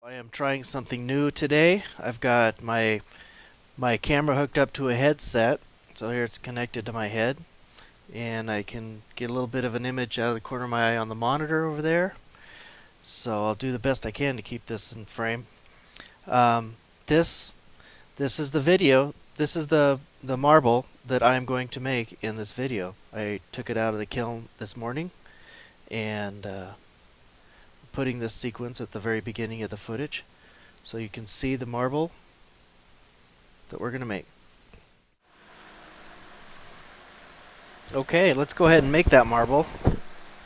I am trying something new today. I've got my camera hooked up to a headset, so here it's connected to my head, and I can get a little bit of an image out of the corner of my eye on the monitor over there. So I'll do the best I can to keep this in frame. Um, this this is the video. This is the marble that I'm going to make in this video. I took it out of the kiln this morning, and putting this sequence at the very beginning of the footage, so you can see the marble that we're going to make. Okay, let's go ahead and make that marble.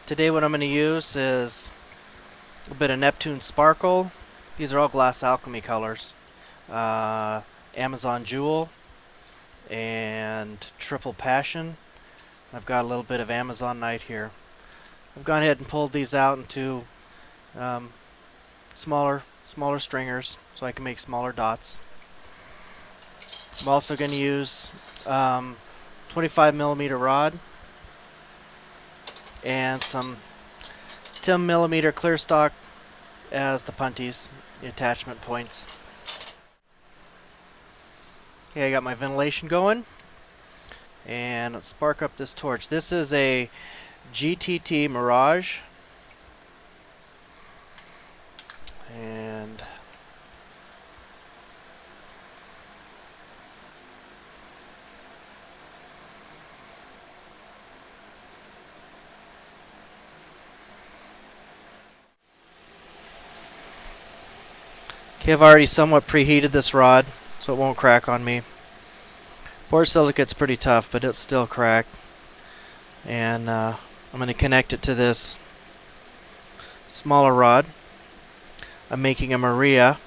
Today what I'm going to use is a bit of Neptune Sparkle. These are all Glass Alchemy colors. Amazon Jewel and Triple Passion. I've got a little bit of Amazon Night here. I've gone ahead and pulled these out into smaller stringers so I can make smaller dots. I'm also going to use 25mm rod and some 10mm clear stock as the punties, the attachment points. Okay, I got my ventilation going, and let's spark up this torch. This is a GTT Mirage, and okay, I've already somewhat preheated this rod so it won't crack on me. Borosilicate's pretty tough, but it's still cracked. And I'm going to connect it to this smaller rod. I'm making a Maria.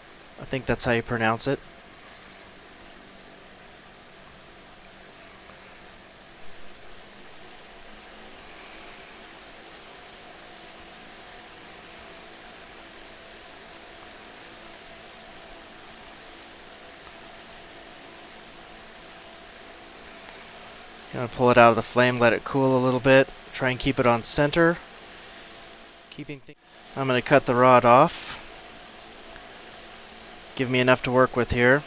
I think that's how you pronounce it. I'm going to pull it out of the flame, let it cool a little bit, try and keep it on center. I'm going to cut the rod off. Give me enough to work with here.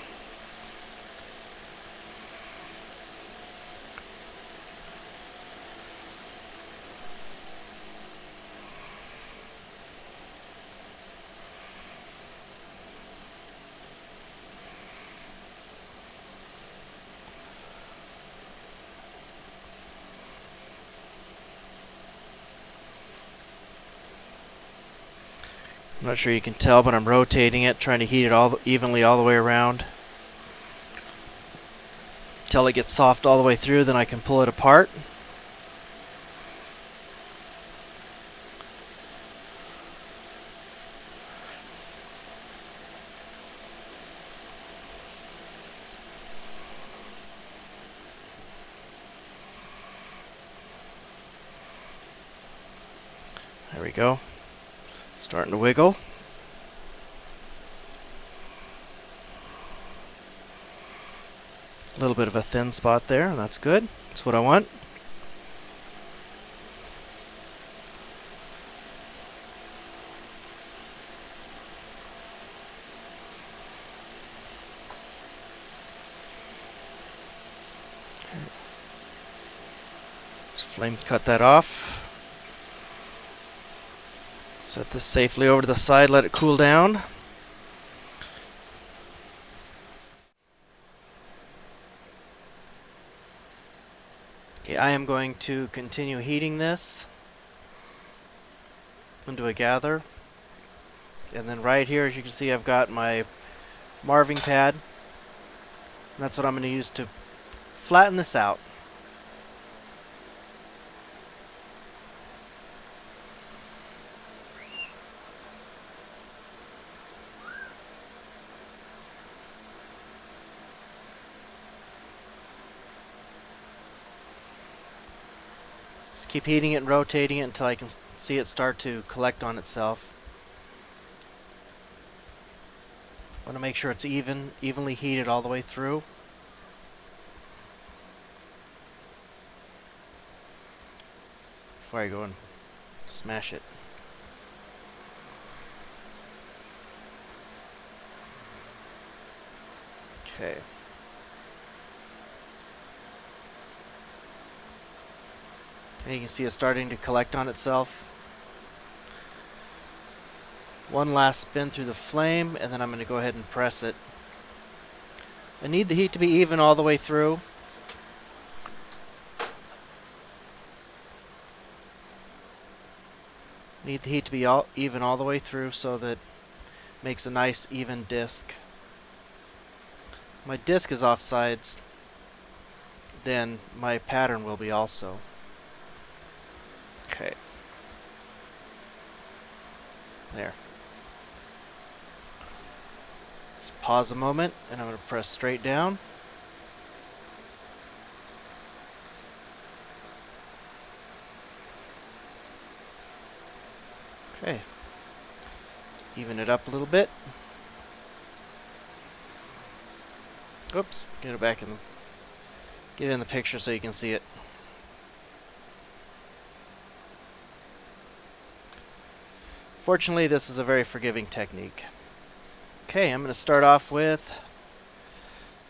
I'm not sure you can tell, but I'm rotating it, trying to heat it all evenly all the way around until it gets soft all the way through. Then I can pull it apart. There we go. Starting to wiggle. A little bit of a thin spot there, and that's good. That's what I want. Just flame cut that off. Set this safely over to the side, let it cool down. Okay, I am going to continue heating this into a gather. And then right here, as you can see, I've got my marving pad. And that's what I'm going to use to flatten this out. Just keep heating it and rotating it until I can see it start to collect on itself. I want to make sure it's evenly heated all the way through. Before I go and smash it. Okay. And you can see it's starting to collect on itself. One last spin through the flame, and then I'm going to go ahead and press it. I need the heat to be even all the way through. Need the heat to be even all the way through so that it makes a nice even disc. My disc is off sides, then my pattern will be also. Okay. There. Just pause a moment, and I'm going to press straight down. Okay. Even it up a little bit. Oops. Get it back in. Get it in the picture so you can see it. Fortunately, this is a very forgiving technique. Okay, I'm going to start off with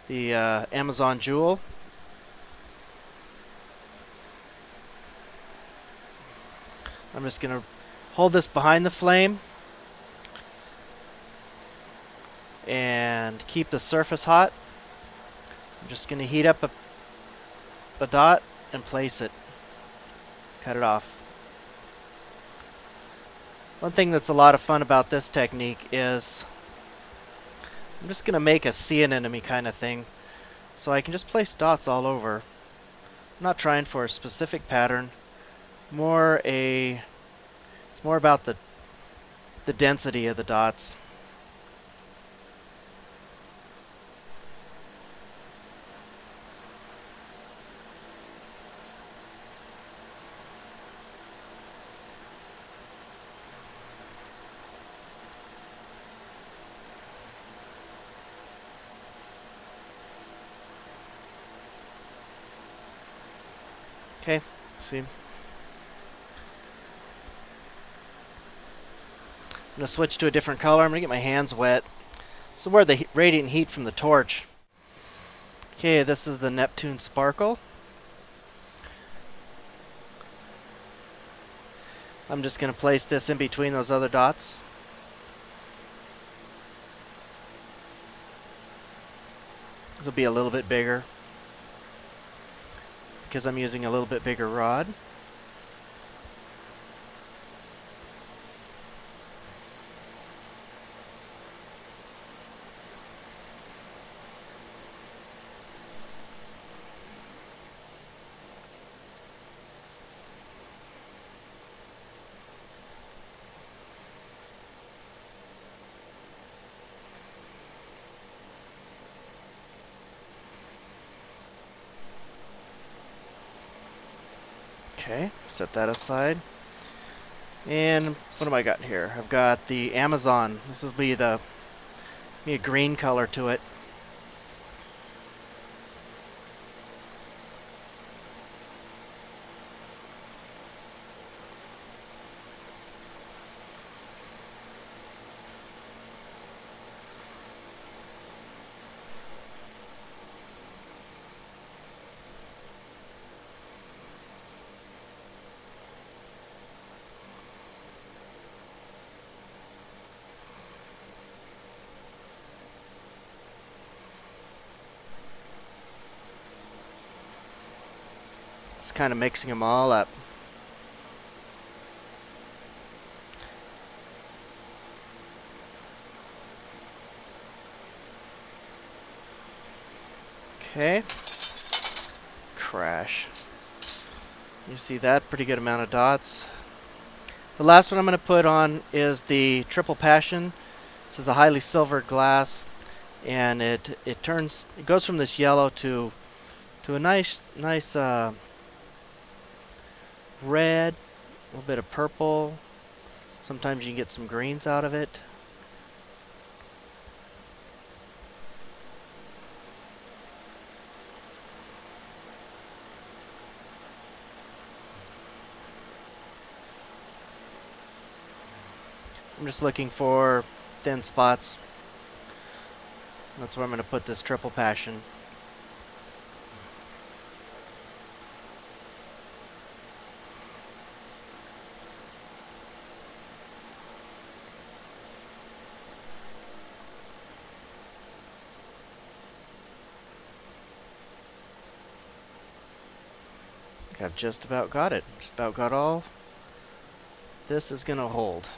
the Amazon Jewel. I'm just going to hold this behind the flame and keep the surface hot. I'm just going to heat up a dot and place it. Cut it off. One thing that's a lot of fun about this technique is I'm just going to make a sea anemone kind of thing. So I can just place dots all over. I'm not trying for a specific pattern. It's more about the density of the dots. Okay, see. I'm going to switch to a different color. I'm going to get my hands wet. This is where the radiant heat from the torch. Okay, this is the Neptune Sparkle. I'm just going to place this in between those other dots. This will be a little bit bigger because I'm using a little bit bigger rod. Okay, set that aside. And what have I got here? I've got the Amazon. This will be a green color to it. Just kind of mixing them all up. Okay. Crash. You see that? Pretty good amount of dots. The last one I'm going to put on is the Triple Passion. This is a highly silvered glass, and it goes from this yellow to a nice red, a little bit of purple. Sometimes you can get some greens out of it. I'm just looking for thin spots. That's where I'm going to put this triple passion. I've just about got it. Just about got all. This is going to hold.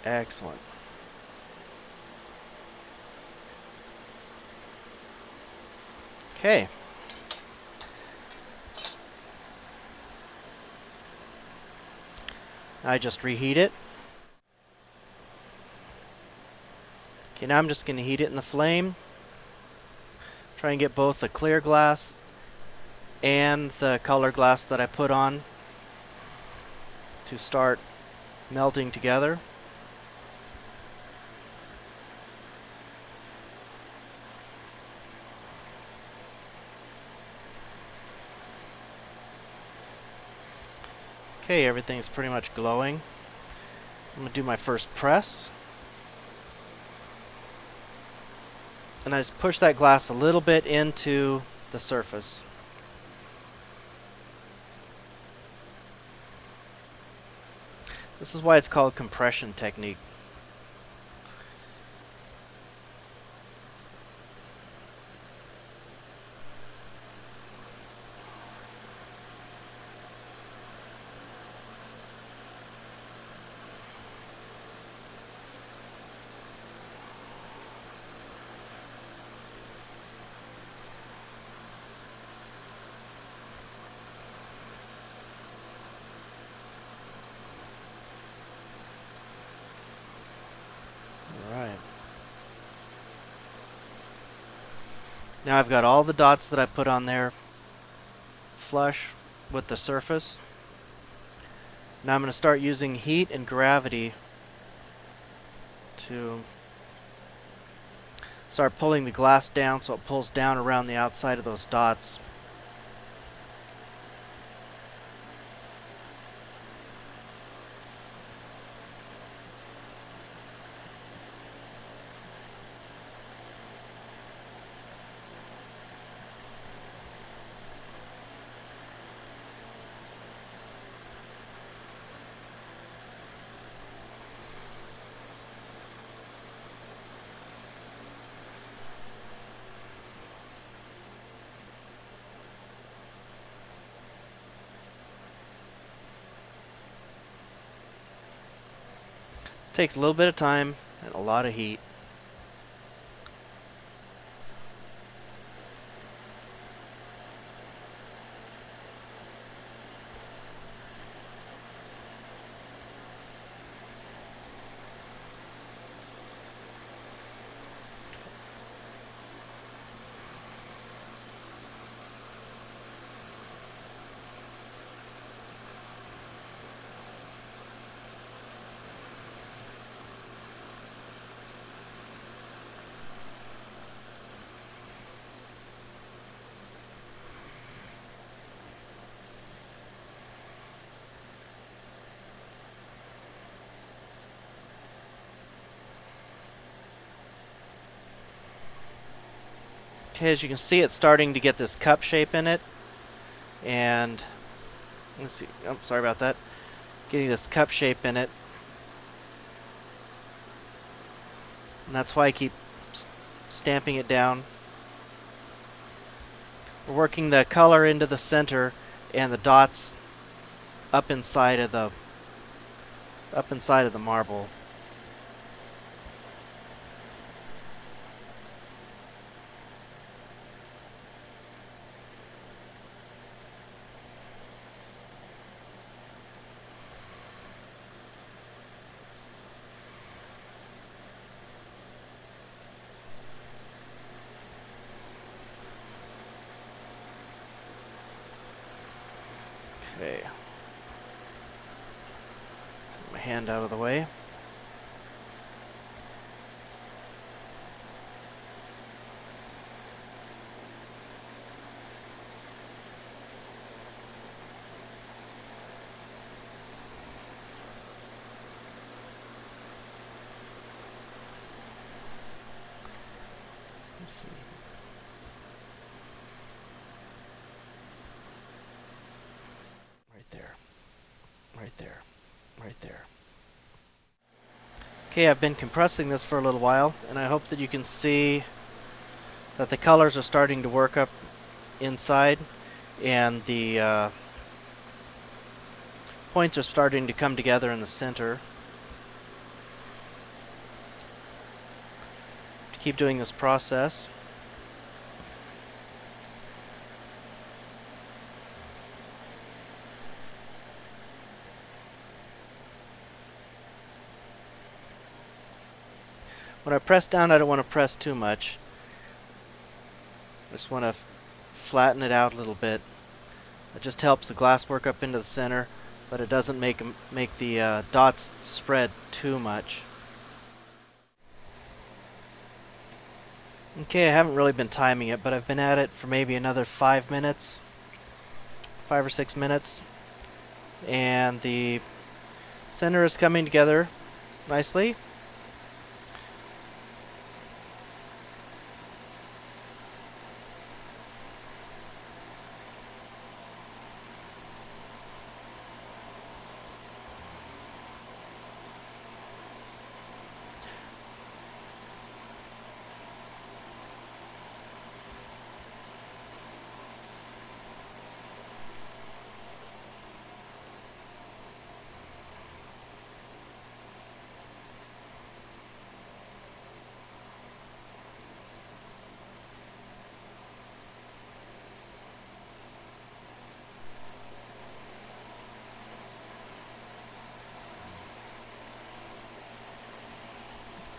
Excellent. Okay. I just reheat it. Okay, now I'm just going to heat it in the flame. Try and get both the clear glass and the color glass that I put on to start melting together. Okay, everything's pretty much glowing. I'm going to do my first press. And I just push that glass a little bit into the surface. This is why it's called compression technique. Alright. Now I've got all the dots that I put on there flush with the surface. Now I'm going to start using heat and gravity to start pulling the glass down so it pulls down around the outside of those dots. This takes a little bit of time and a lot of heat. Okay, as you can see, it's starting to get this cup shape in it. And let's see. Oh, sorry about that. Getting this cup shape in it. And that's why I keep stamping it down. We're working the color into the center and the dots up inside of the marble. Okay. Put my hand out of the way. right there, right there. Okay, I've been compressing this for a little while, and I hope that you can see that the colors are starting to work up inside, and the points are starting to come together in the center. To keep doing this process. When I press down, I don't want to press too much. I just want to flatten it out a little bit. It just helps the glass work up into the center, but it doesn't make the dots spread too much. Okay, I haven't really been timing it, but I've been at it for maybe another 5 minutes, 5 or 6 minutes, and the center is coming together nicely.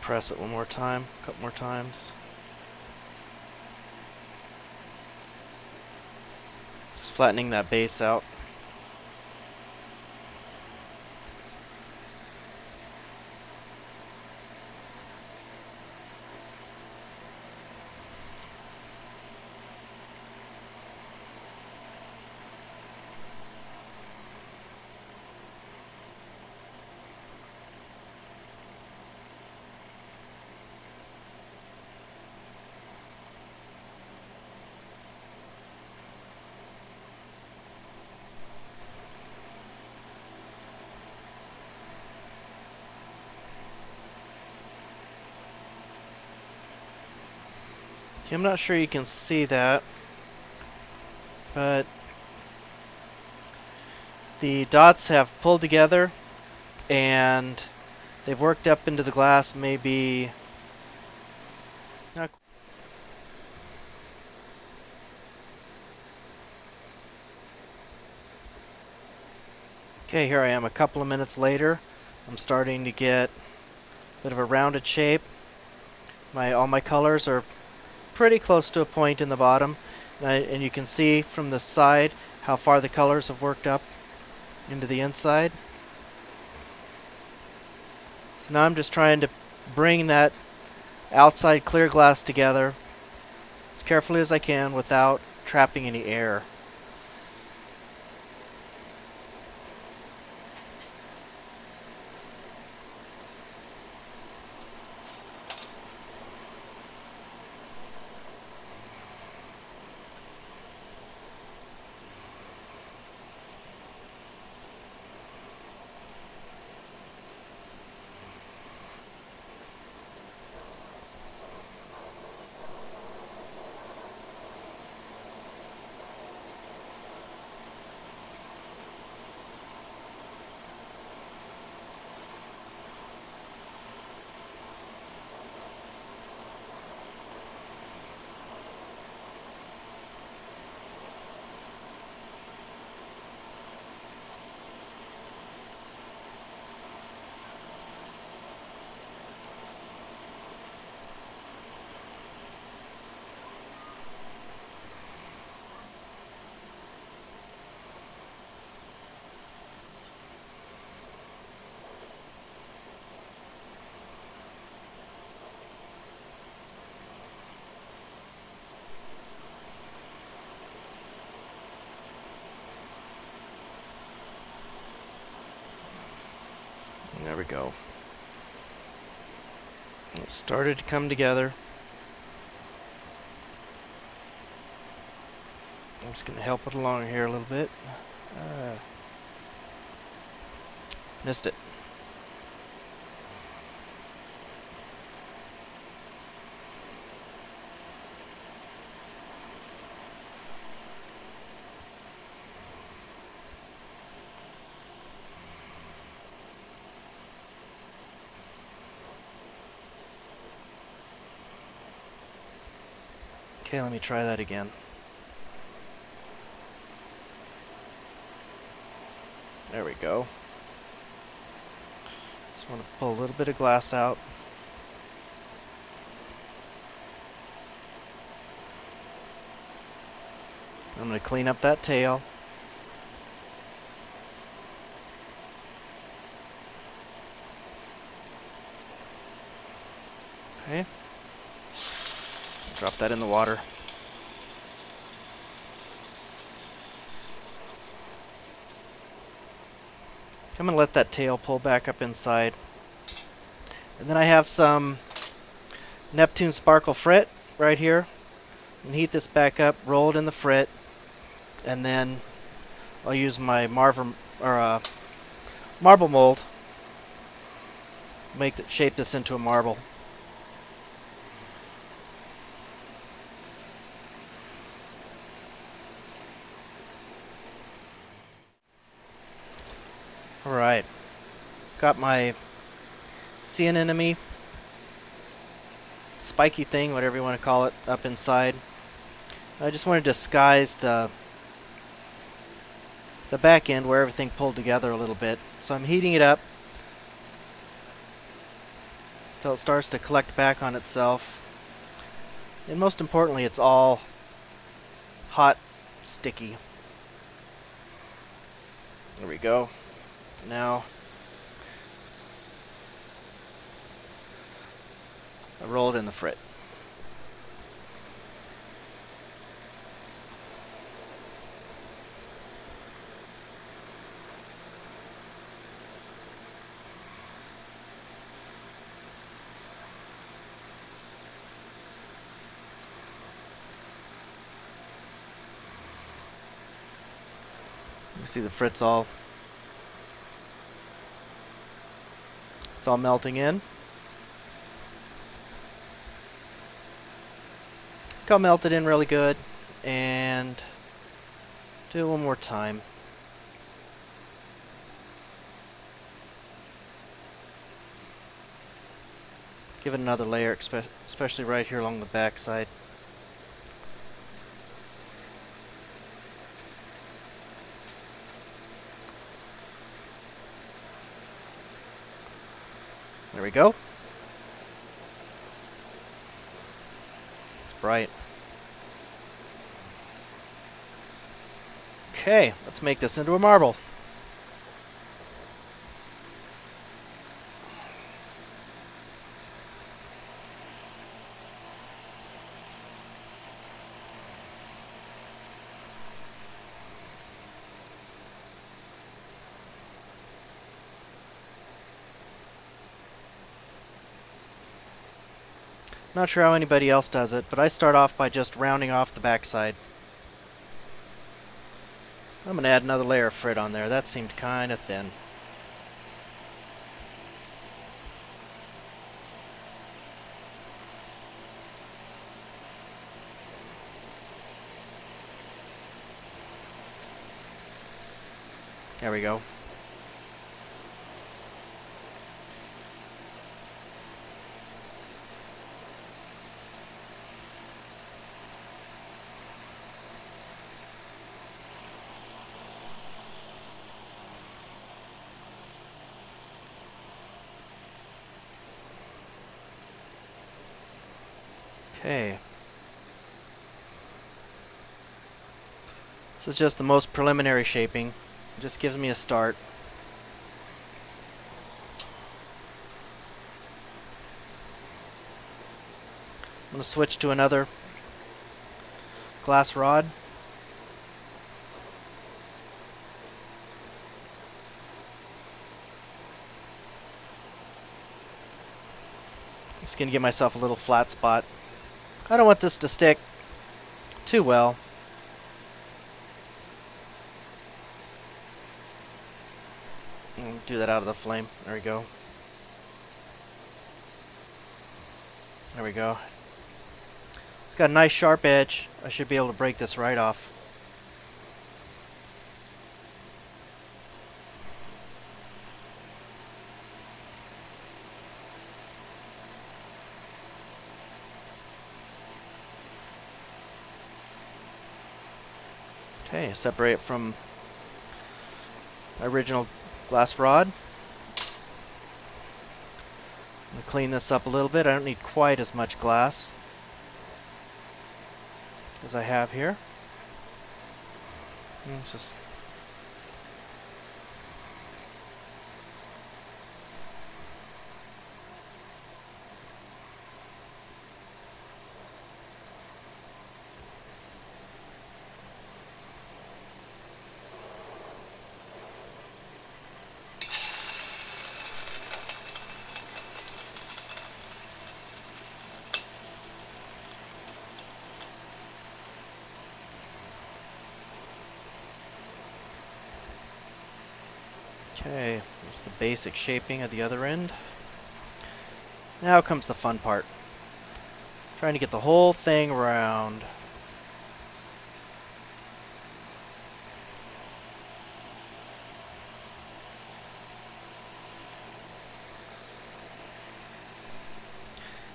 Press it one more time, a couple more times. Just flattening that base out. Okay, I'm not sure you can see that, but the dots have pulled together and they've worked up into the glass maybe not. Okay, here I am a couple of minutes later. I'm starting to get a bit of a rounded shape. All my colors are pretty close to a point in the bottom, and you can see from the side how far the colors have worked up into the inside. So now I'm just trying to bring that outside clear glass together as carefully as I can without trapping any air. There we go. It started to come together. I'm just going to help it along here a little bit. Missed it. Okay, let me try that again. There we go. Just want to pull a little bit of glass out. I'm going to clean up that tail. Okay. Drop that in the water. I'm going to let that tail pull back up inside. And then I have some Neptune Sparkle frit right here. And heat this back up, roll it in the frit, and then I'll use my marble mold, shape this into a marble. Alright, got my sea anemone, spiky thing, whatever you want to call it, up inside. I just want to disguise the back end where everything pulled together a little bit. So I'm heating it up until it starts to collect back on itself. And most importantly, it's all hot, sticky. There we go. Now I roll it in the frit. You see the frit's it's all melting in. I'll melt it in really good and do it one more time. Give it another layer, especially right here along the back side. There we go. It's bright. Okay, let's make this into a marble. Not sure how anybody else does it, but I start off by just rounding off the backside. I'm going to add another layer of frit on there. That seemed kind of thin. There we go. Okay. This is just the most preliminary shaping. It just gives me a start. I'm going to switch to another glass rod. I'm just going to give myself a little flat spot. I don't want this to stick too well. Do that out of the flame. There we go. There we go. It's got a nice sharp edge. I should be able to break this right off. Okay, separate it from my original glass rod. I'm going to clean this up a little bit. I don't need quite as much glass as I have here. It's just okay, that's the basic shaping at the other end. Now comes the fun part. Trying to get the whole thing around.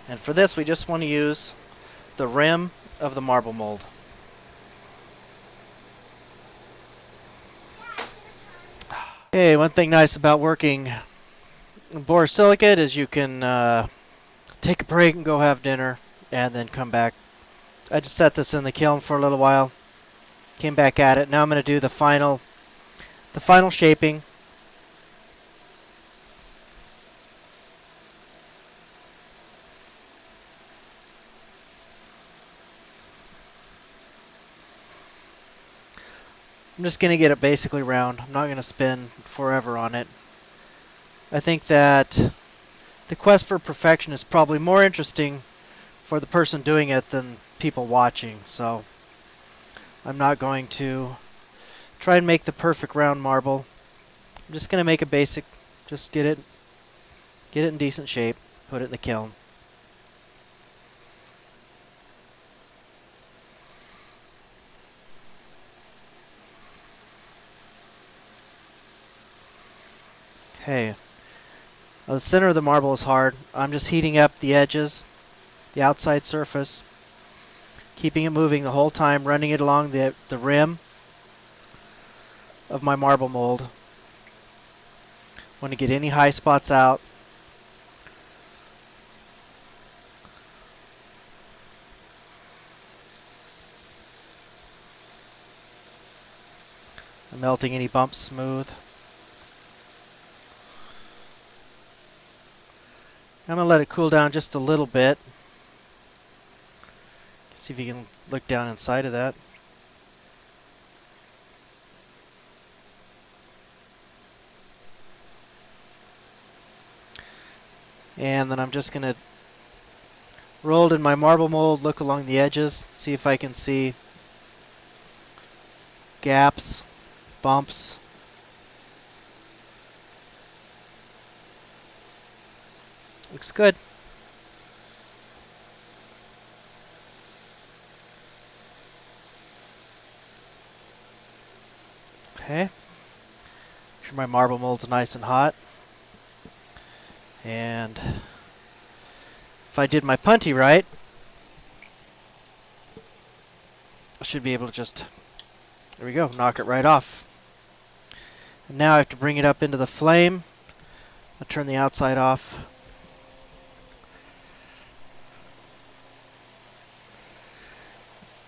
And for this, we just want to use the rim of the marble mold. Okay, one thing nice about working borosilicate is you can take a break and go have dinner and then come back. I just set this in the kiln for a little while, came back at it. Now I'm going to do the final shaping. I'm just going to get it basically round. I'm not going to spin forever on it. I think that the quest for perfection is probably more interesting for the person doing it than people watching. So I'm not going to try and make the perfect round marble. I'm just going to make a basic, just get it in decent shape, put it in the kiln. Okay. Now the center of the marble is hard. I'm just heating up the edges, the outside surface, keeping it moving the whole time, running it along the rim of my marble mold. Want to get any high spots out. I'm melting any bumps smooth. I'm going to let it cool down just a little bit. See if you can look down inside of that. And then I'm just going to roll it in my marble mold, look along the edges, see if I can see gaps, bumps. Looks good. Okay. Make sure my marble mold's nice and hot. And if I did my punty right, I should be able to just, there we go, knock it right off. And now I have to bring it up into the flame. I'll turn the outside off.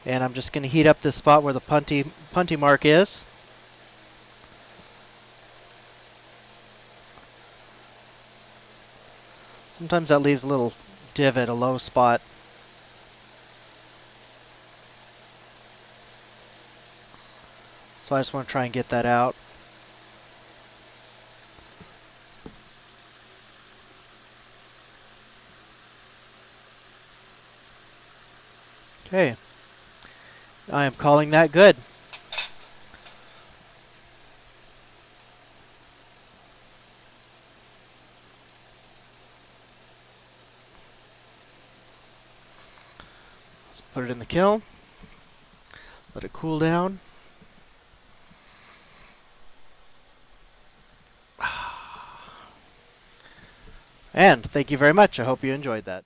And I'm just going to heat up this spot where the punty mark is. Sometimes that leaves a little divot, a low spot. So I just want to try and get that out. Okay. I am calling that good. Put it in the kiln. Let it cool down. And thank you very much. I hope you enjoyed that.